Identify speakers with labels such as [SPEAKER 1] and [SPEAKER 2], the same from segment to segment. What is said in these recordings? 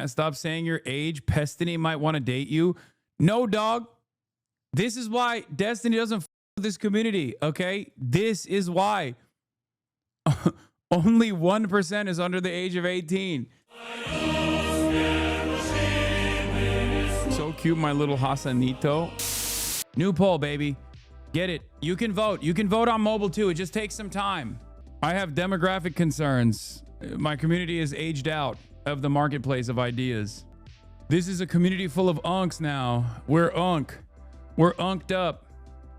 [SPEAKER 1] Stop saying your age. Destiny might want to date you. No, dog. This is why Destiny doesn't f with this community, okay? This is why. Only 1% is under the age of 18. So cute, my little Hasanito. New poll, baby. Get it. You can vote. You can vote on mobile too. It just takes some time. I have demographic concerns. My community is aged out of the marketplace of ideas. This is a community full of unks now. We're unk. We're unked up.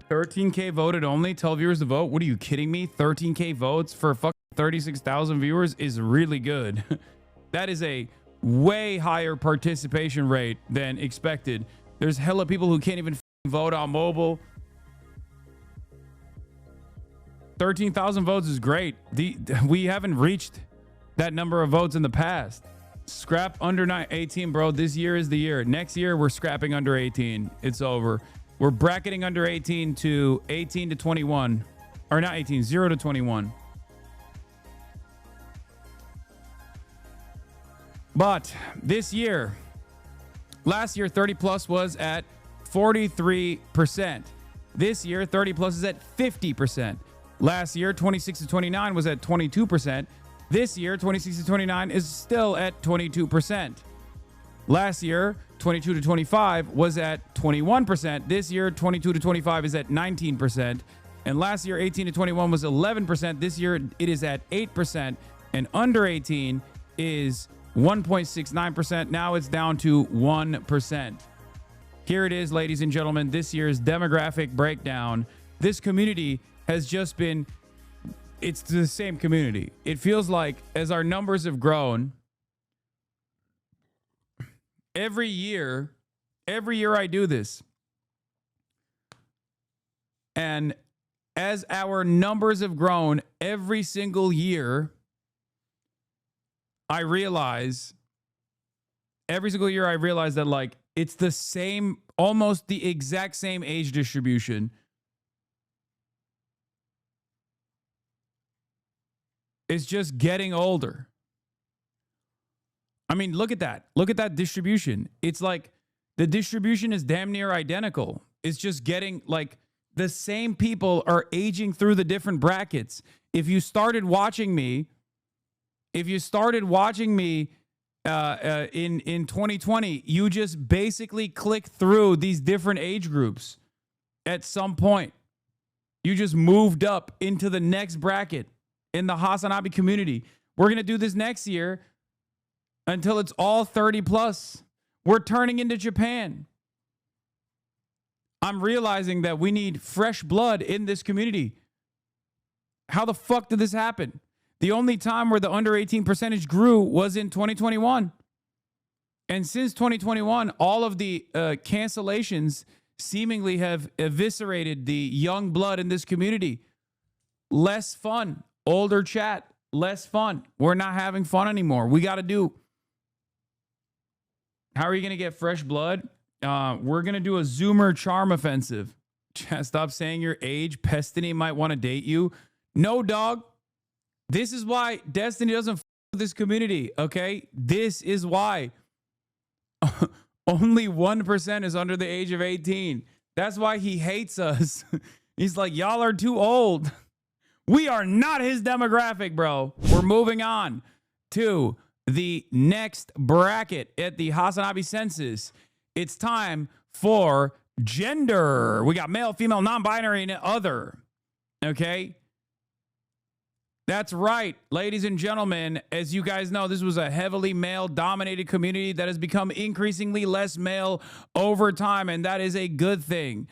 [SPEAKER 1] 13K voted only. Tell viewers to vote. What are you kidding me? 13K votes for fucking 36,000 viewers is really good. That is a way higher participation rate than expected. There's hella people who can't even vote on mobile. 13,000 votes is great. We haven't reached that number of votes in the past. Scrap under 18, bro. This year is the year. Next year, we're scrapping under 18. It's over. We're bracketing under 18 to 18 to 21. Or not 18, 0 to 21. But this year, last year, 30 plus was at 43%. This year, 30 plus is at 50%. Last year, 26 to 29 was at 22%. This year, 26 to 29 is still at 22%. Last year, 22 to 25 was at 21%. This year, 22 to 25 is at 19%. And last year, 18 to 21 was 11%. This year, it is at 8%. And under 18 is 1.69%. Now it's down to 1%. Here it is, ladies and gentlemen, this year's demographic breakdown. This community has just been, it's the same community. It feels like as our numbers have grown, every year I do this. And as our numbers have grown every single year, I realize that like it's the same, almost the exact same age distribution. It's just getting older. I mean, look at that. Look at that distribution. It's like the distribution is damn near identical. It's just getting like the same people are aging through the different brackets. If you started watching me in 2020, you just basically click through these different age groups at some point. You just moved up into the next bracket in the Hasanabi community. We're going to do this next year until it's all 30 plus. We're turning into Japan. I'm realizing that we need fresh blood in this community. How the fuck did this happen? The only time where the under 18 percentage grew was in 2021. And since 2021, all of the cancellations seemingly have eviscerated the young blood in this community. Less fun. Older chat. Less fun. We're not having fun anymore. We got to do. How are you going to get fresh blood? We're going to do a Zoomer charm offensive. Stop saying your age. Destiny might want to date you. No, dog. This is why Destiny doesn't f with this community, okay? This is why. Only 1% is under the age of 18. That's why he hates us. He's like, y'all are too old. We are not his demographic, bro. We're moving on to the next bracket at the Hasanabi census. It's time for gender. We got male, female, non-binary, and other. Okay? That's right, ladies and gentlemen. As you guys know, this was a heavily male-dominated community that has become increasingly less male over time, and that is a good thing.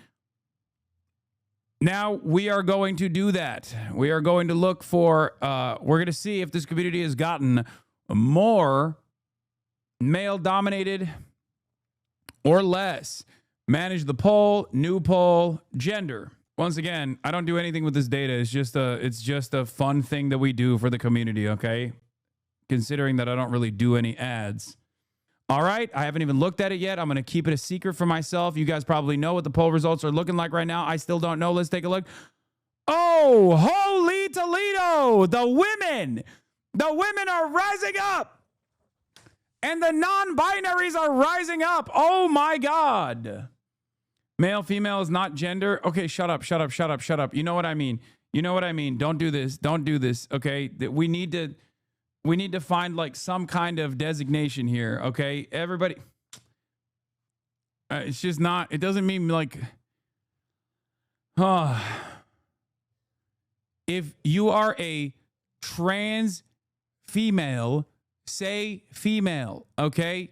[SPEAKER 1] Now we are going to do that. We are going to look for, we're going to see if this community has gotten more male-dominated or less. Manage the poll, new poll, gender. Once again, I don't do anything with this data. It's just a fun thing that we do for the community, okay? Considering that I don't really do any ads. All right, I haven't even looked at it yet. I'm going to keep it a secret for myself. You guys probably know what the poll results are looking like right now. I still don't know. Let's take a look. Oh, holy Toledo! The women are rising up. And the non-binaries are rising up. Oh my God. Male, female is not gender. Okay, shut up. You know what I mean. Don't do this. Okay. We need to find like some kind of designation here. Okay. Everybody. It's just not, it doesn't mean like, if you are a trans female, say female, okay?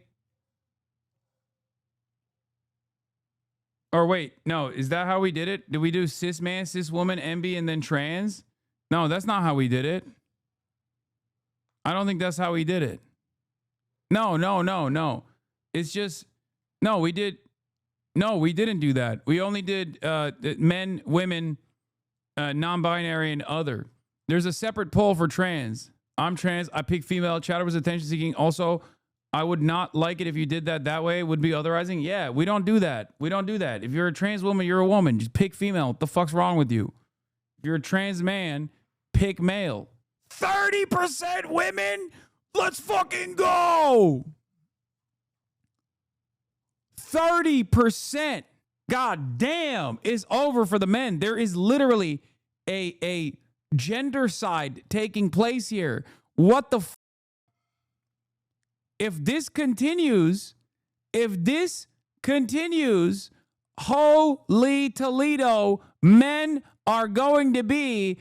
[SPEAKER 1] Or wait, no, is that how we did it? Did we do cis man, cis woman, MB, and then trans? No, that's not how we did it. I don't think that's how we did it. No. It's just, we didn't do that. We only did men, women, non-binary, and other. There's a separate poll for trans. I'm trans. I pick female. Chatter was attention seeking. Also, I would not like it if you did that way. It would be otherizing. Yeah, we don't do that. If you're a trans woman, you're a woman. Just pick female. What the fuck's wrong with you? If you're a trans man, pick male. 30% women? Let's fucking go. 30%. God damn. Is over for the men. There is literally a gender side taking place here. What the if this continues, holy Toledo, men are going to be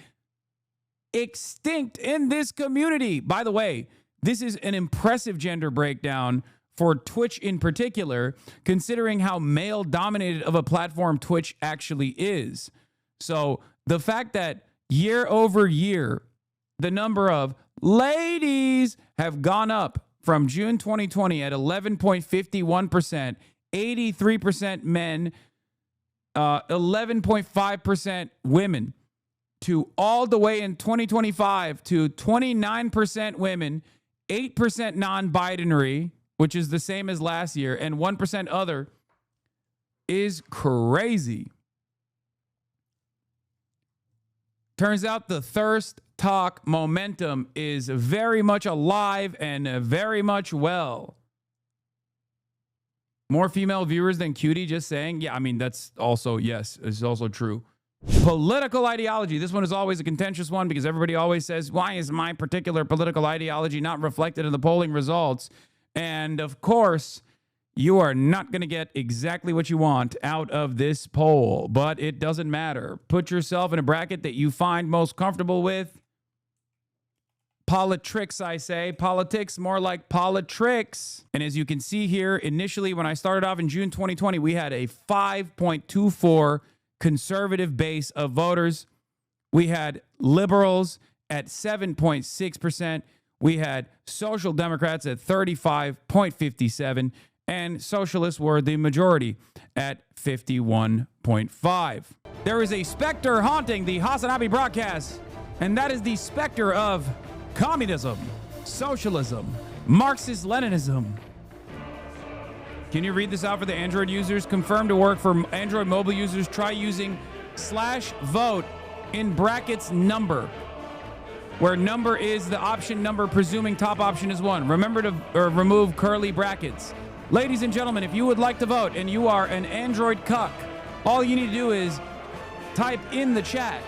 [SPEAKER 1] extinct in this community. By the way, this is an impressive gender breakdown for Twitch in particular, considering how male dominated of a platform Twitch actually is. So the fact that year over year, the number of ladies have gone up from June 2020 at 11.51%, 83% men, 11.5% women, to all the way in 2025 to 29% women, 8% non-binary, which is the same as last year, and 1% other, is crazy. Turns out the thirst talk momentum is very much alive and very much well. More female viewers than Cutie, just saying. Yeah, I mean, that's also, yes, it's also true. Political ideology. This one is always a contentious one because everybody always says, why is my particular political ideology not reflected in the polling results? And of course, you are not going to get exactly what you want out of this poll, but it doesn't matter. Put yourself in a bracket that you find most comfortable with. Politricks, I say. Politics, more like politricks. And as you can see here, initially when I started off in June 2020, we had a 5.24 conservative base of voters. We had liberals at 7.6%. We had Social Democrats at 35.57%, and socialists were the majority at 51.5%. There is a specter haunting the Hasanabi broadcast, and that is the specter of communism, socialism, Marxist-Leninism. Can you read this out for the Android users? Confirmed to work for Android mobile users. Try using /vote in brackets number, where number is the option number, presuming top option is 1. Remember to remove curly brackets. Ladies and gentlemen, if you would like to vote and you are an Android cuck, all you need to do is type in the chat.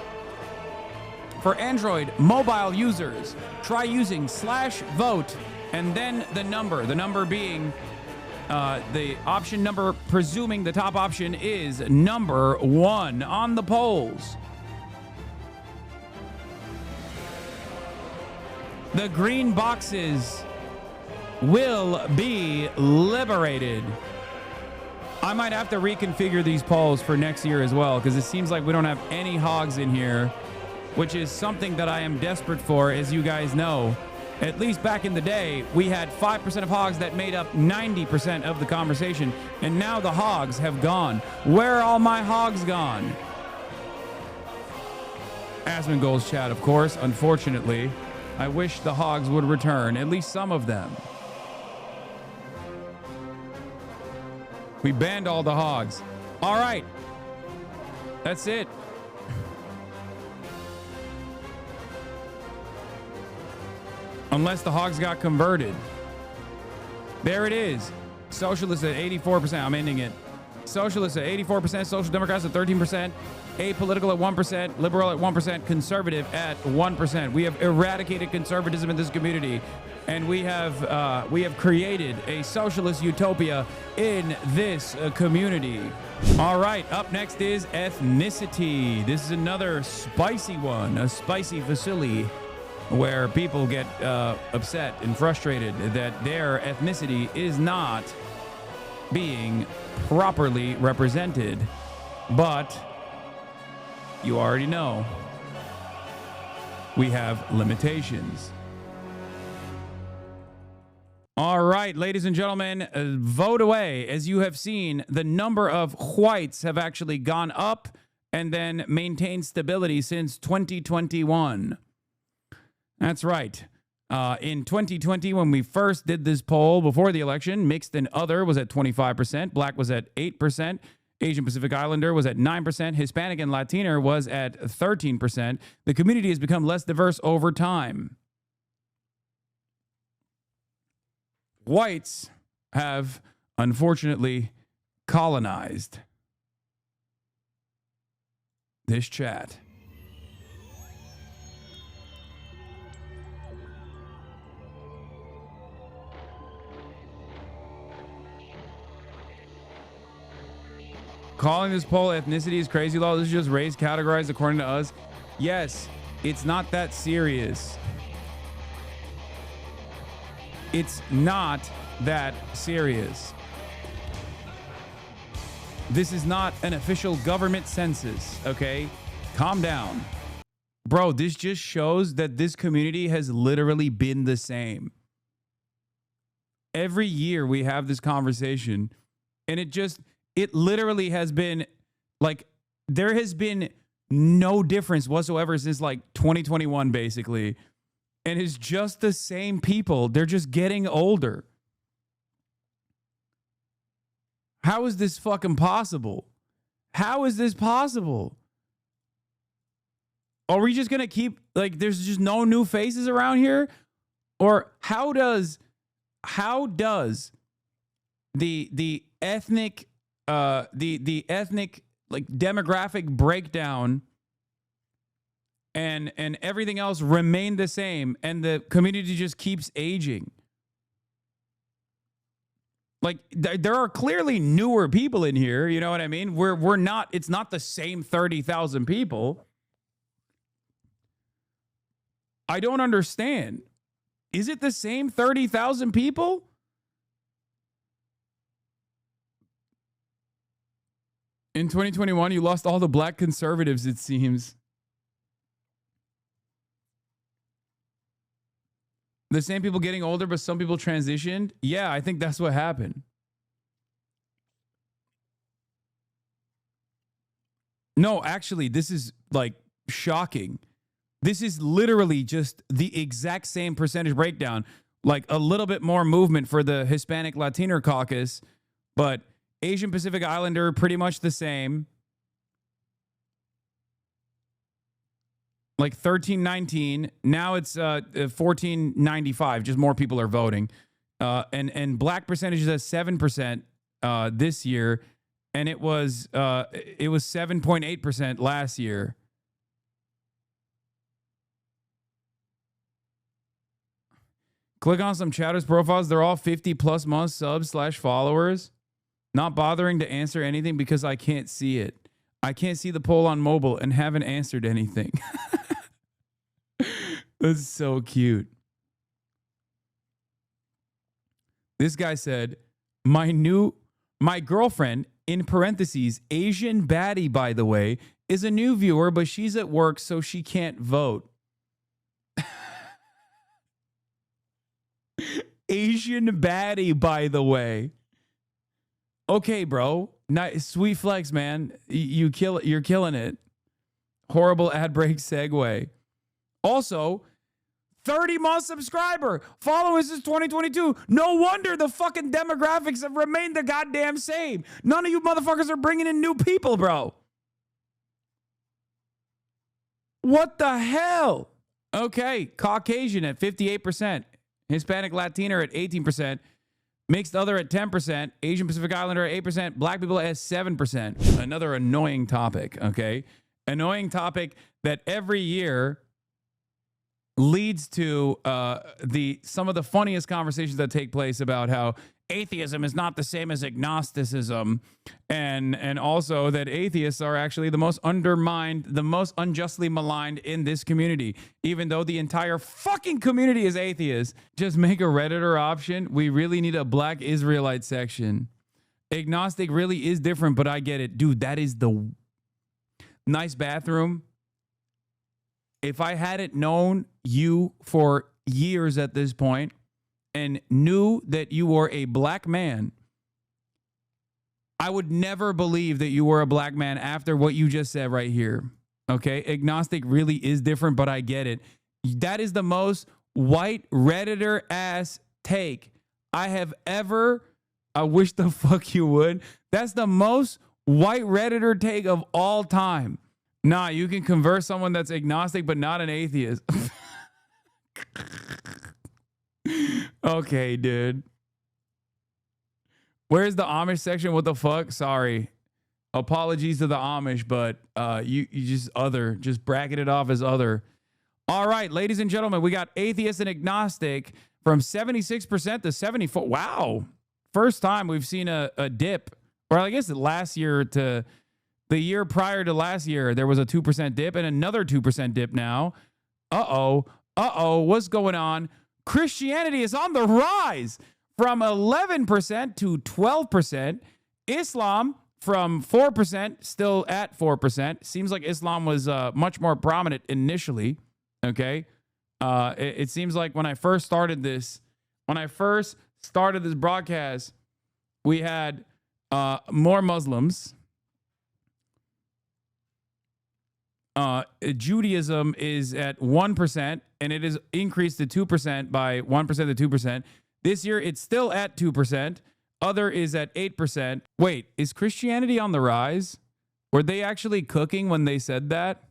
[SPEAKER 1] For Android mobile users, try using /vote and then the number being the option number, presuming the top option is number 1 on the polls. The green boxes will be liberated. I might have to reconfigure these polls for next year as well, because it seems like we don't have any hogs in here, which is something that I am desperate for, as you guys know. At least back in the day, we had 5% of hogs that made up 90% of the conversation, and now the hogs have gone. Where are all my hogs gone? Asmongold's chat, of course, unfortunately. I wish the hogs would return, at least some of them. We banned all the hogs. All right. That's it. Unless the hogs got converted. There it is. Socialists at 84%. I'm ending it. Socialists at 84%. Social Democrats at 13%. Apolitical at 1%. Liberal at 1%. Conservative at 1%. We have eradicated conservatism in this community. And we have created a socialist utopia in this community. All right, up next is ethnicity. This is another spicy one, a spicy facility where people get upset and frustrated that their ethnicity is not being properly represented. But you already know we have limitations. All right, ladies and gentlemen, vote away. As you have seen, the number of whites have actually gone up and then maintained stability since 2021. That's right. In 2020, when we first did this poll before the election, mixed and other was at 25%, black was at 8%, Asian Pacific Islander was at 9%, Hispanic and Latino was at 13%. The community has become less diverse over time. Whites have, unfortunately, colonized this chat. Calling this poll ethnicity is crazy law. This is just race categorized according to us. Yes, it's not that serious. It's not that serious. This is not an official government census, okay? Calm down. Bro, this just shows that this community has literally been the same. Every year we have this conversation, and it literally has been like, there has been no difference whatsoever since like 2021, basically. And it's just the same people. They're just getting older. How is this fucking possible? How is this possible? Are we just going to keep, like, there's just no new faces around here? Or how does the ethnic like demographic breakdown and everything else remain the same, and the community just keeps aging? Like, there are clearly newer people in here, you know what I mean? We're not, it's not the same 30,000 people. I don't understand. Is it the same 30,000 people? In 2021, you lost all the black conservatives, it seems. The same people getting older, but some people transitioned? Yeah, I think that's what happened. No, actually, this is like shocking. This is literally just the exact same percentage breakdown, like a little bit more movement for the Hispanic Latino caucus, but Asian Pacific Islander pretty much the same. Like 1319. Now it's 1495. Just more people are voting. And black percentage is at 7% this year, and it was 7.8% last year. Click on some chatters profiles. They're all 50 plus months subs / followers. Not bothering to answer anything because I can't see it. I can't see the poll on mobile and haven't answered anything. That's so cute. This guy said, my girlfriend, in parentheses, Asian baddie, by the way, is a new viewer, but she's at work, so she can't vote. Asian baddie, by the way. Okay, bro. Nice, sweet flex, man. You're killing it. Horrible ad break segue. Also, 30-month subscriber. Following since 2022. No wonder the fucking demographics have remained the goddamn same. None of you motherfuckers are bringing in new people, bro. What the hell? Okay, Caucasian at 58%. Hispanic Latino at 18%. Mixed other at 10%, Asian Pacific Islander at 8%, black people at 7%. Another annoying topic, okay? Annoying topic that every year leads to some of the funniest conversations that take place about how atheism is not the same as agnosticism, and also that atheists are actually the most undermined, the most unjustly maligned in this community, even though the entire fucking community is atheist. Just make a Redditor option. We really need a black Israelite section. Agnostic really is different, but I get it. Dude, that is the nice bathroom. If I hadn't known you for years at this point and knew that you were a black man, I would never believe that you were a black man after what you just said right here. Okay? Agnostic really is different, but I get it. That is the most white Redditor ass take I have ever. I wish the fuck you would. That's the most white Redditor take of all time. Nah, you can convert someone that's agnostic, but not an atheist. Okay, dude. Where's the Amish section? What the fuck? Sorry. Apologies to the Amish, but you just bracket it off as other. All right, ladies and gentlemen, we got atheist and agnostic from 76% to 74%. Wow. First time we've seen a dip. Or I guess last year to the year prior to last year, there was a 2% dip and another 2% dip now. Uh-oh, what's going on? Christianity is on the rise from 11% to 12%. Islam from 4%, still at 4%. Seems like Islam was much more prominent initially, okay? It seems like when I first started this broadcast, we had more Muslims. Judaism is at 1%, and it is increased to 2% by 1% to 2%. This year, it's still at 2%. Other is at 8%. Wait, is Christianity on the rise? Were they actually cooking when they said that?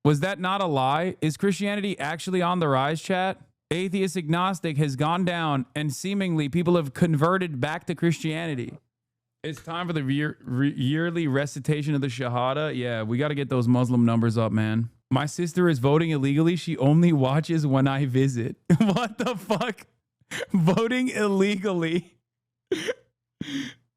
[SPEAKER 1] Was that not a lie? Is Christianity actually on the rise, chat? Atheist agnostic has gone down, and seemingly people have converted back to Christianity. It's time for the yearly recitation of the Shahada. Yeah, we got to get those Muslim numbers up, man. My sister is voting illegally. She only watches when I visit. What the fuck? Voting illegally.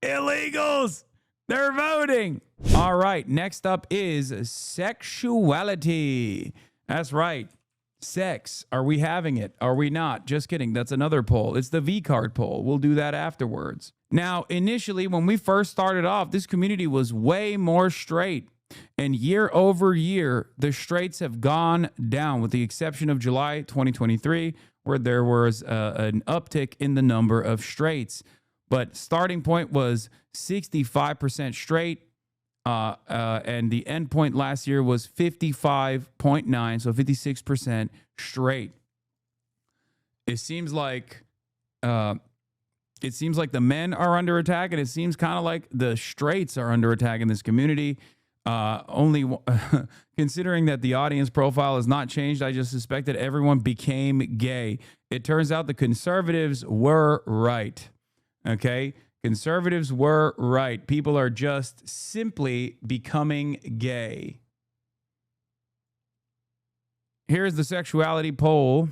[SPEAKER 1] Illegals. They're voting. All right. Next up is sexuality. That's right. Sex. Are we having it? Are we not? Just kidding. That's another poll. It's the V card poll. We'll do that afterwards. Now, initially, when we first started off, this community was way more straight. And year over year, the straights have gone down, with the exception of July 2023, where there was an uptick in the number of straights. But starting point was 65% straight. And the end point last year was 55.9, so 56% straight. It seems like the men are under attack, and it seems kind of like the straights are under attack in this community. Considering that the audience profile has not changed, I just suspect that everyone became gay. It turns out the conservatives were right. Okay? Conservatives were right. People are just simply becoming gay. Here's the sexuality poll.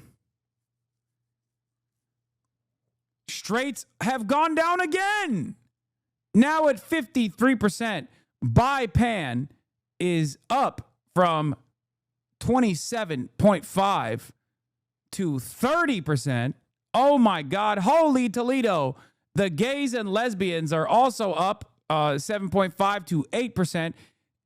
[SPEAKER 1] Straights have gone down again. Now at 53%. Bi-pan is up from 27.5 to 30%. Oh my God. Holy Toledo. The gays and lesbians are also up 7.5 to 8%.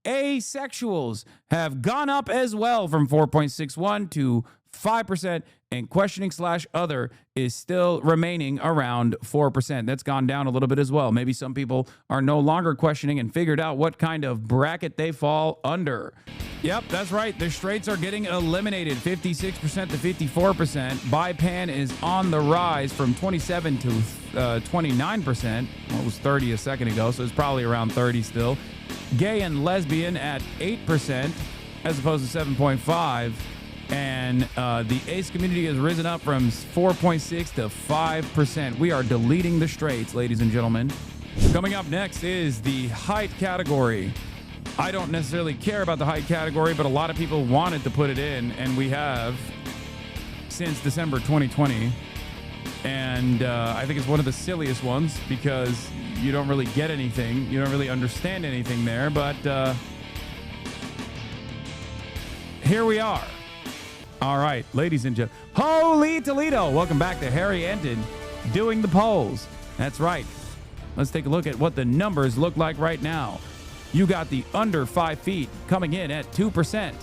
[SPEAKER 1] Asexuals have gone up as well from 4.61 to 5%. And questioning/other is still remaining around 4%. That's gone down a little bit as well. Maybe some people are no longer questioning and figured out what kind of bracket they fall under. Yep, that's right. The straights are getting eliminated, 56% to 54%. Bi-pan is on the rise from 27 to 29%. Well, it was 30 a second ago, so it's probably around 30 still. Gay and lesbian at 8% as opposed to 7.5. And the ace community has risen up from 4.6 to 5%. We are deleting the straights, ladies and gentlemen. Coming up next is the height category. I don't necessarily care about the height category, but a lot of people wanted to put it in, and we have since December 2020. And I think it's one of the silliest ones because you don't really get anything. You don't really understand anything there, but here we are. All right, ladies and gentlemen. Holy Toledo! Welcome back to Harry Enton doing the polls. That's right. Let's take a look at what the numbers look like right now. You got the under 5 feet coming in at 2%.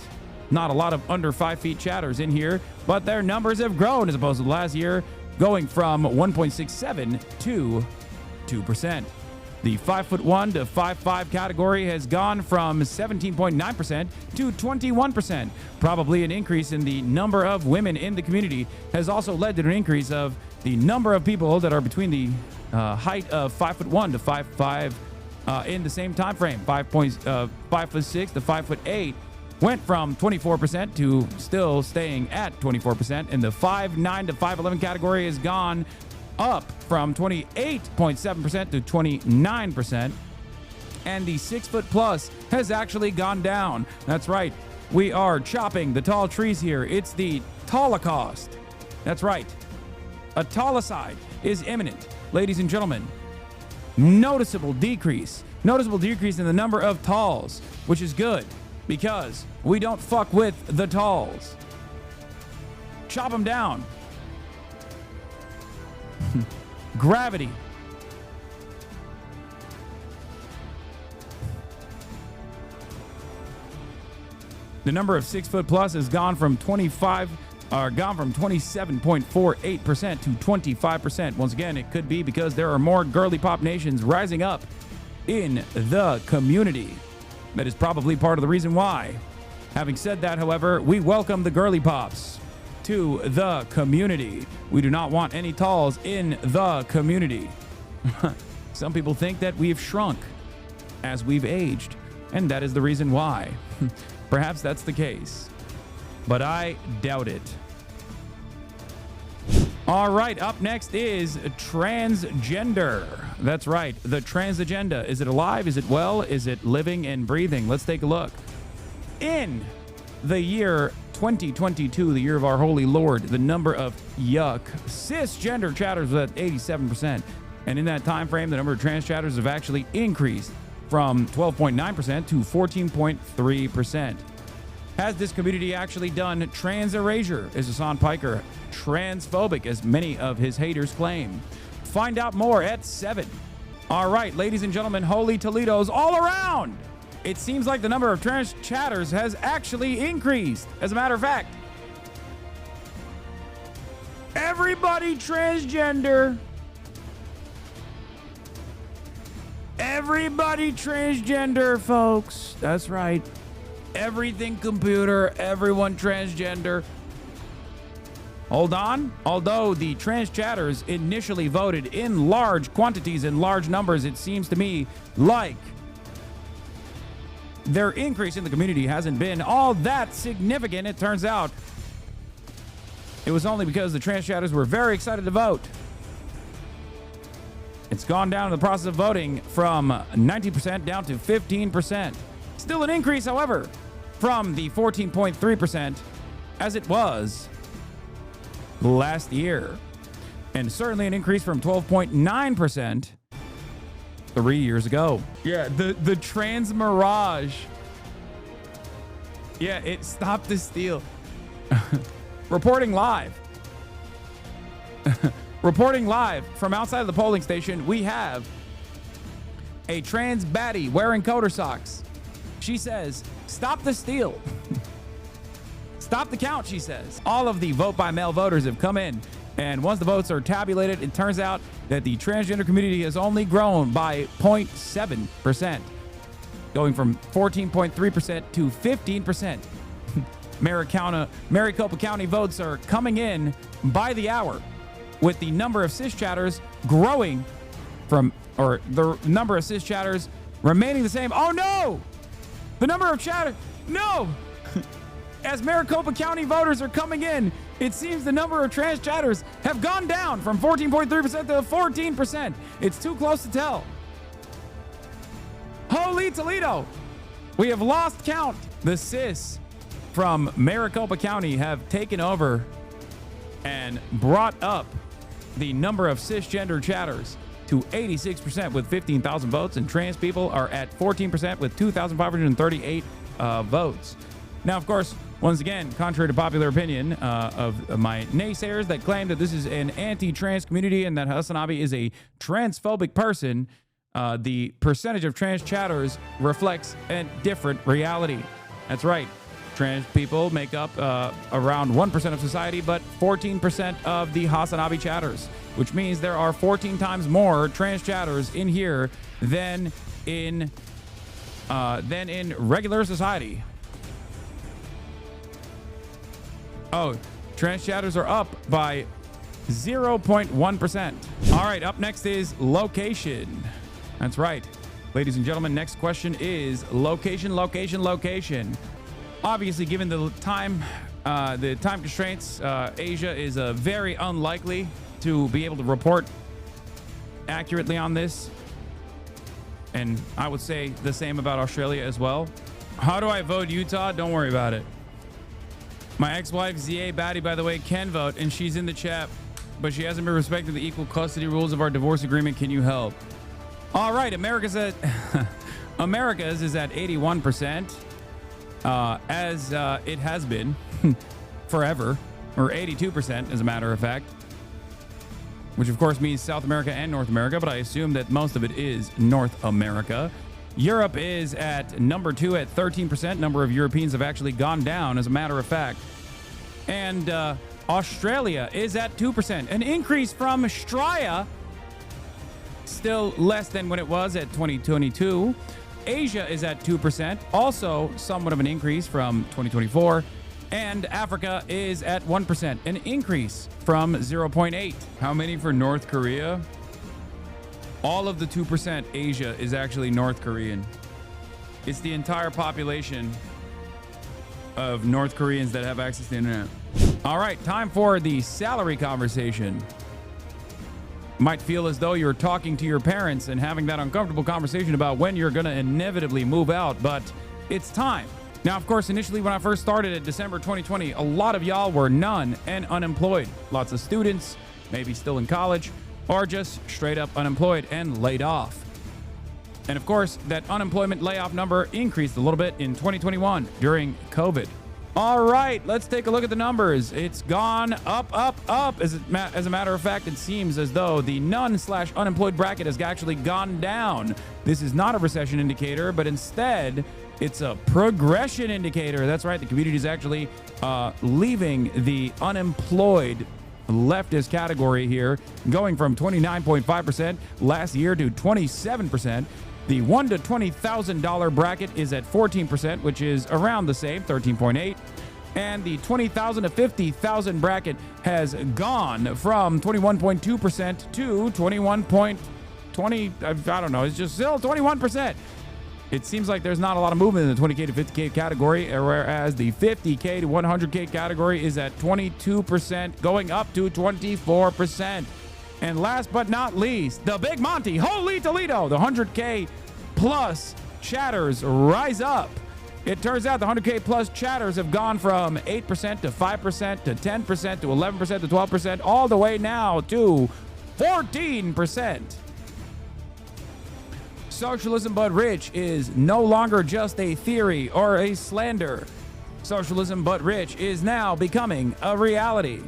[SPEAKER 1] Not a lot of under 5 feet chatters in here, but their numbers have grown as opposed to last year, going from 1.67 to 2%. The 5'1" to 5'5" category has gone from 17.9% to 21%. Probably an increase in the number of women in the community has also led to an increase of the number of people that are between the height of 5'1" to 5'5" in the same time frame. 5'6" to 5'8" went from 24% to still staying at 24%, and the 5'9" to 5'11" category has gone up from 28.7% to 29%, and the 6 foot plus has actually gone down. That's right. We are chopping the tall trees here. It's the Holocaust. That's right. A tallicide is imminent, ladies and gentlemen. Noticeable decrease in the number of talls, which is good because we don't fuck with the talls. Chop them down. Gravity. The number of 6 foot plus has gone from 27.48% to 25%. Once again, it could be because there are more girly pop nations rising up in the community. That is probably part of the reason why. Having said that, however, we welcome the girly pops to the community. We do not want any talls in the community. Some people think that we've shrunk as we've aged, and that is the reason why. Perhaps that's the case, but I doubt it. All right, up next is transgender. That's right, the trans agenda. Is it alive? Is it well? Is it living and breathing? Let's take a look. In the year 2022, the year of our holy Lord, the number of cisgender chatters was at 87%. And in that time frame, the number of trans chatters have actually increased from 12.9% to 14.3%. Has this community actually done trans erasure? Is Hasan Piker transphobic, as many of his haters claim? Find out more at 7. All right, ladies and gentlemen, holy Toledos all around. It seems like the number of trans chatters has actually increased. As a matter of fact, everybody transgender. Everybody transgender, folks. That's right. Everything computer, everyone transgender. Hold on. Although the trans chatters initially voted in large quantities and large numbers, it seems to me like their increase in the community hasn't been all that significant. It turns out it was only because the trans chatters were very excited to vote. It's gone down in the process of voting from 90% down to 15%. Still an increase, however, from the 14.3% as it was last year. And certainly an increase from 12.9% 3 years ago. Yeah, the trans mirage. Yeah, it stopped the steal. Reporting live. Reporting live from outside of the polling station, we have a trans baddie wearing coder socks. She says, stop the steal. Stop the count, she says. All of the vote by mail voters have come in, and once the votes are tabulated, it turns out that the transgender community has only grown by 0.7%, going from 14.3% to 15%. Maricopa County votes are coming in by the hour, with the number of cis chatters growing from, or the number of cis chatters remaining the same. Oh no! The number of chatters, no! As Maricopa County voters are coming in, it seems the number of trans chatters have gone down from 14.3% to 14%. It's too close to tell. Holy Toledo! We have lost count. The cis from Maricopa County have taken over and brought up the number of cisgender chatters to 86% with 15,000 votes, and trans people are at 14% with 2,538 votes. Now, of course, once again, contrary to popular opinion of my naysayers that claim that this is an anti-trans community and that Hasanabi is a transphobic person, the percentage of trans chatters reflects a different reality. That's right. Trans people make up around 1% of society, but 14% of the Hasanabi chatters, which means there are 14 times more trans chatters in here than in regular society. Oh, trans chatters are up by 0.1%. All right, up next is location. That's right. Ladies and gentlemen, next question is location. Obviously, given the time constraints, Asia is very unlikely to be able to report accurately on this. And I would say the same about Australia as well. How do I vote Utah? Don't worry about it. My ex-wife, ZA Batty, by the way, can vote, and she's in the chat, but she hasn't been respecting the equal custody rules of our divorce agreement. Can you help? All right, America's is at 81%, as it has been forever, or 82% as a matter of fact, which of course means South America and North America, but I assume that most of it is North America. Europe is at number 2 at 13%. Number of Europeans have actually gone down, as a matter of fact. And Australia is at 2%, an increase from Australia, still less than when it was at 2022. Asia is at 2%, also somewhat of an increase from 2024. And Africa is at 1%, an increase from 0.8. How many for North Korea? All of the 2% Asia is actually North Korean. It's the entire population of North Koreans that have access to the internet. All right, time for the salary conversation. Might feel as though you're talking to your parents and having that uncomfortable conversation about when you're going to inevitably move out, but it's time. Now, of course, initially when I first started in December 2020, a lot of y'all were none and unemployed. Lots of students, maybe still in college, or just straight up unemployed and laid off. And of course, that unemployment layoff number increased a little bit in 2021 during COVID. All right, let's take a look at the numbers. It's gone up. As a matter of fact, it seems as though the none/unemployed bracket has actually gone down. This is not a recession indicator, but instead, it's a progression indicator. That's right, the community is actually leaving the unemployed leftist category here, going from 29.5% last year to 27%. The $1,000 to $20,000 bracket is at 14%, which is around the same, 13.8. And the $20,000 to $50,000 bracket has gone from 21.2% to 21.20. I don't know. It's just still 21%. It seems like there's not a lot of movement in the 20K to 50K category, whereas the 50K to 100K category is at 22%, going up to 24%. And last but not least, the Big Monty, holy Toledo, the 100K plus chatters rise up. It turns out the 100K plus chatters have gone from 8% to 5% to 10% to 11% to 12%, all the way now to 14%. Socialism but rich is no longer just a theory or a slander. Socialism but rich is now becoming a reality.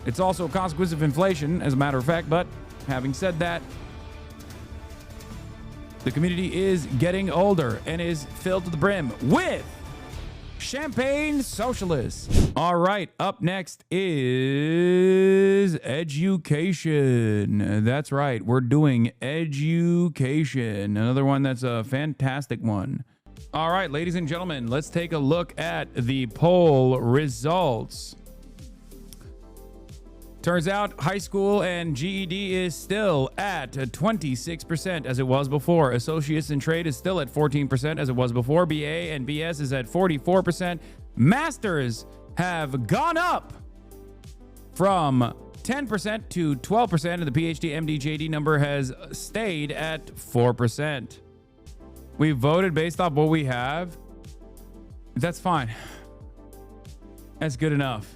[SPEAKER 1] It's also a consequence of inflation, as a matter of fact, but having said that, the community is getting older and is filled to the brim with champagne socialists. All right, up next is education. That's right, we're doing education. Another one that's a fantastic one. All right, ladies and gentlemen, let's take a look at the poll results. Turns out high school and GED is still at 26% as it was before. Associates in trade is still at 14% as it was before. BA and BS is at 44%. Masters have gone up from 10% to 12%, and the PhD, MD, JD number has stayed at 4%. We voted based off what we have. That's fine. That's good enough.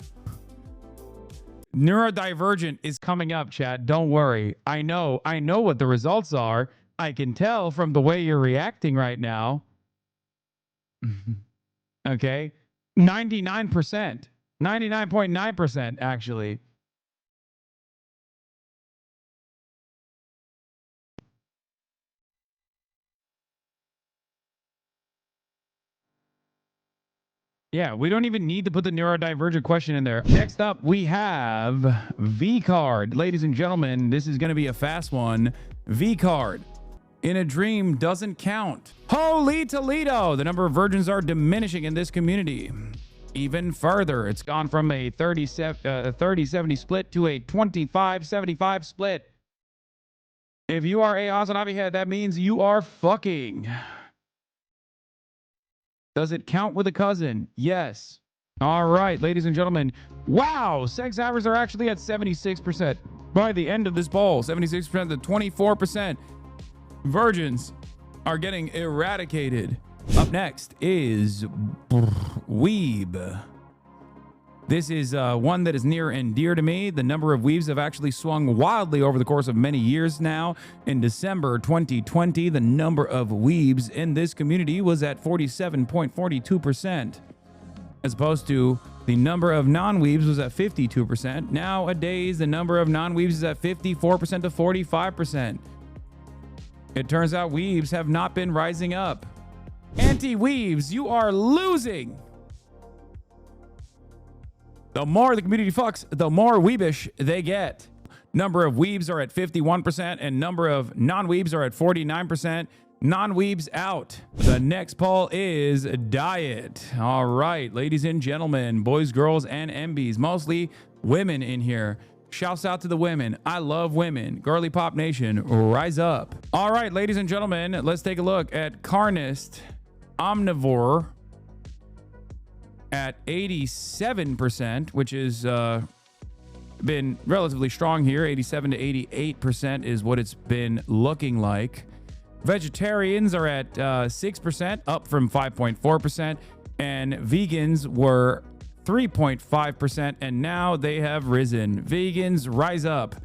[SPEAKER 1] Neurodivergent is coming up, chat. Don't worry. I know what the results are. I can tell from the way you're reacting right now. Okay. 99%. 99.9% actually. Yeah, we don't even need to put the neurodivergent question in there. Next up, we have V-Card. Ladies and gentlemen, this is going to be a fast one. V-Card. In a dream doesn't count. Holy Toledo! The number of virgins are diminishing in this community. Even further, it's gone from a 30-70 split to a 25-75 split. If you are a Hasanabi head, that means you are fucking. Does it count with a cousin? Yes. All right, ladies and gentlemen. Wow, sex averages are actually at 76%. By the end of this poll, 76% to 24%. Virgins are getting eradicated. Up next is Weeb. This is one that is near and dear to me. The number of weebs have actually swung wildly over the course of many years now. In December 2020, the number of weebs in this community was at 47.42%, as opposed to the number of non-weebs was at 52%. Nowadays, the number of non-weebs is at 54% to 45%. It turns out weebs have not been rising up. Anti-weebs, you are losing. The more the community fucks, the more weebish they get. Number of weebs are at 51% and number of non-weebs are at 49%. Non-weebs out. The next poll is diet. All right, ladies and gentlemen, boys, girls, and MBs, mostly women in here. Shouts out to the women. I love women. Girly Pop Nation, rise up. All right, ladies and gentlemen, let's take a look at Carnist Omnivore at 87%, which is been relatively strong here. 87 to 88% is what it's been looking like. Vegetarians are at 6%, up from 5.4%, and vegans were 3.5%, and now they have risen. Vegans, rise up.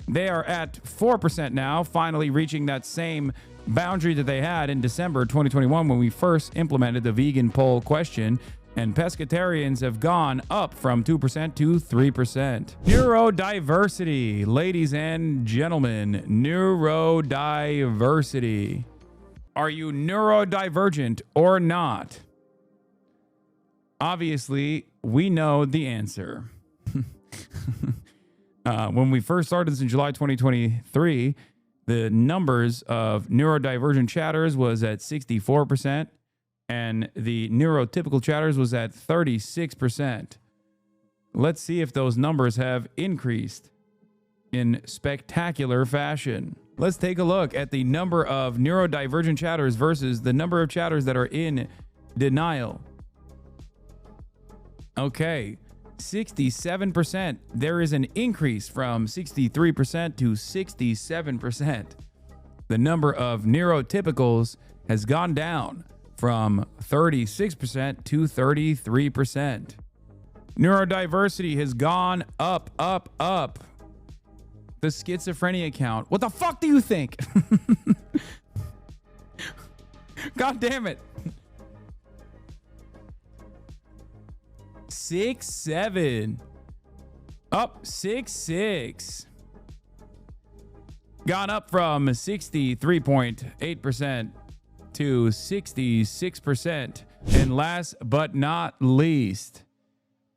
[SPEAKER 1] They are at 4% now, finally reaching that same boundary that they had in December 2021 when we first implemented the vegan poll question. And pescatarians have gone up from 2% to 3%. Neurodiversity, ladies and gentlemen, neurodiversity. Are you neurodivergent or not? Obviously, we know the answer. When we first started this in July 2023, the numbers of neurodivergent chatters was at 64%. And the neurotypical chatters was at 36%. Let's see if those numbers have increased in spectacular fashion. Let's take a look at the number of neurodivergent chatters versus the number of chatters that are in denial. Okay, 67%. There is an increase from 63% to 67%. The number of neurotypicals has gone down from 36% to 33%. Neurodiversity has gone up, up, up. The schizophrenia count. What the fuck do you think? God damn it. 6-7. Up 6-6. Gone up from 63.8% to 66%. And last but not least,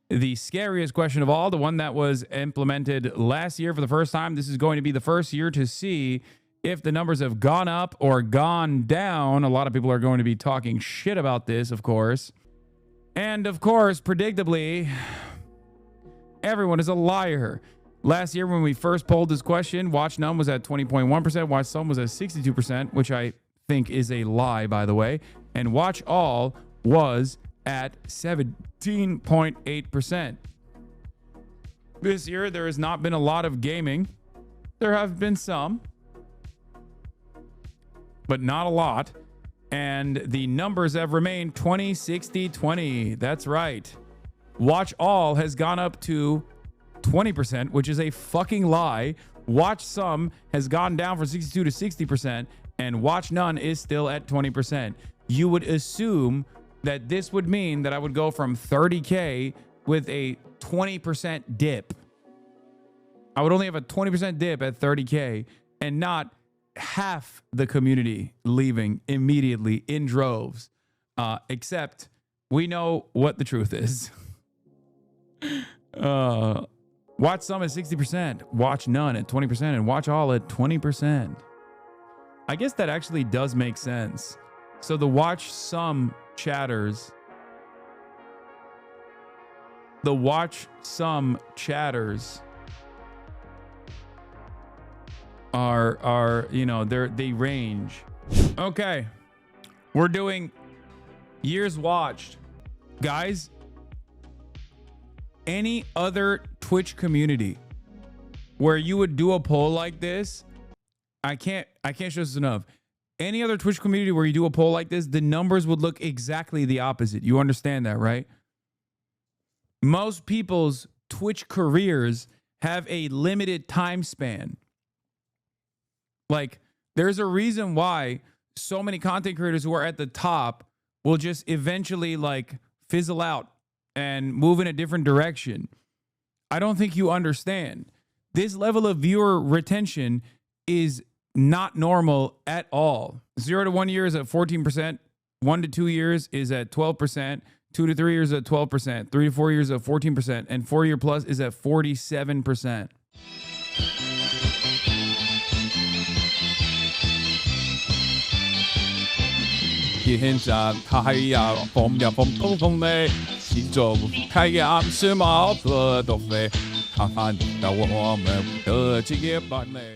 [SPEAKER 1] the scariest question of all, the one that was implemented last year for the first time. This is going to be the first year to see if the numbers have gone up or gone down. A lot of people are going to be talking shit about this, of course. And of course, predictably, everyone is a liar. Last year, when we first polled this question, Watch None was at 20.1%, Watch Some was at 62%, which I think is a lie, by the way. And Watch All was at 17.8%. This year, there has not been a lot of gaming. There have been some, but not a lot. And the numbers have remained 20, 60, 20. That's right. Watch all has gone up to 20%, which is a fucking lie. Watch some has gone down from 62 to 60%, and watch none is still at 20%. You would assume that this would mean that I would go from 30K with a 20% dip. I would only have a 20% dip at 30K and not half the community leaving immediately in droves. Except we know what the truth is. Watch some at 60%, watch none at 20%, and watch all at 20%. I guess that actually does make sense. So the watch some chatters are you know, they range. Okay, we're doing years watched, guys. Any other Twitch community where you would do a poll like this, I can't stress this enough. Any other Twitch community where you do a poll like this, the numbers would look exactly the opposite. You understand that, right? Most people's Twitch careers have a limited time span. Like, there's a reason why so many content creators who are at the top will just eventually like fizzle out and move in a different direction. I don't think you understand. This level of viewer retention is not normal at all. 0 to 1 year is at 14%. 1 to 2 years is at 12%. 2 to 3 years at 12%. 3 to 4 years at 14%. And 4 year plus is at 47%.
[SPEAKER 2] 現在太陽風呀風高風味，是做太陽是毛色都飛，看看到我們的職業版美。